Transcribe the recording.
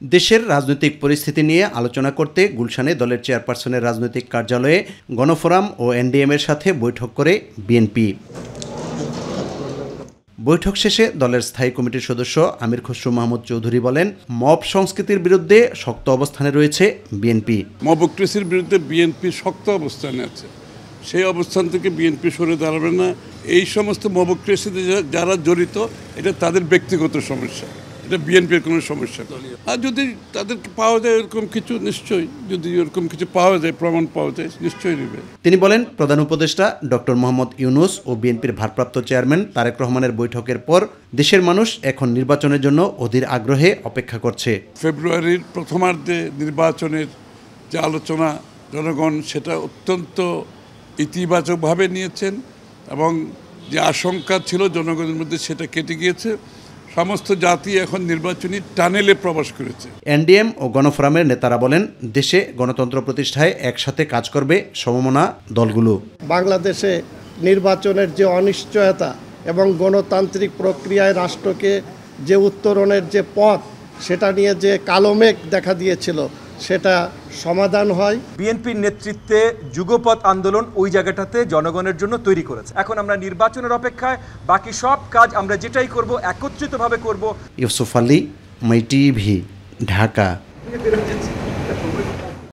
দেশের রাজনৈতিক পরিস্থিতি নিয়ে আলোচনা করতে গুলশানে দলের চেয়ারপারসনের রাজনৈতিক কার্যালয়ে গণফোরাম ও এনডিএমের সাথে বৈঠক করে বিএনপি। বৈঠক শেষে দলের স্থায়ী কমিটির সদস্য আমির খসরু মাহমুদ চৌধুরী বলেন, মব সংস্কৃতির বিরুদ্ধে শক্ত অবস্থানে রয়েছে বিএনপি। মবক্রেসির বিরুদ্ধে বিএনপি শক্ত অবস্থানে আছে, সেই অবস্থান থেকে বিএনপি সরে দাঁড়াবে না। এই সমস্ত মবক্রেসিতে যারা জড়িত, এটা তাদের ব্যক্তিগত সমস্যা, এটা বিএনপির কোনো সমস্যা নয়। আর যদি তাদেরকে পাওয়া যায় এরকম কিছু, নিশ্চয়ই যদি এরকম কিছু পাওয়া যায়, প্রমাণ পাওয়া যায়, নিশ্চয়ই নেবে। তিনি বলেন, প্রধান উপদেষ্টা ডক্টর মোহাম্মদ ইউনূস ও বিএনপির ভারপ্রাপ্ত চেয়ারম্যান তারেক রহমানের বৈঠকের পর দেশের মানুষ এখন নির্বাচনের জন্য অধীর আগ্রহে অপেক্ষা করছে। ফেব্রুয়ারির প্রথমার্ধে নির্বাচনের যে আলোচনা জনগণ সেটা অত্যন্ত ইতিবাচকভাবে নিয়েছেন এবং যে আশঙ্কা ছিল জনগণের মধ্যে সেটা কেটে গিয়েছে। সমস্ত জাতি এখন নির্বাচনী টানেলে প্রবেশ করেছে। এনডিএম ও গণফোরামের নেতারা বলেন, দেশে গণতন্ত্র প্রতিষ্ঠায় একসাথে কাজ করবে সমমনা দলগুলো। বাংলাদেশে নির্বাচনের যে অনিশ্চয়তা এবং গণতান্ত্রিক প্রক্রিয়ায় রাষ্ট্রকে যে উত্তরণের যে পথ, সেটা নিয়ে যে কালো মেঘ দেখা দিয়েছিল, সেটা সমাধান হয়। বিএনপির নেতৃত্বে যুগপৎ আন্দোলন ওই জায়গাটাতে জনগণের জন্য তৈরি করেছে। এখন আমরা নির্বাচনের অপেক্ষায়, বাকি সব কাজ আমরা যেটাই করব একত্রিতভাবে করব। ইউসুফ আলী, মাই টিভি, ঢাকা।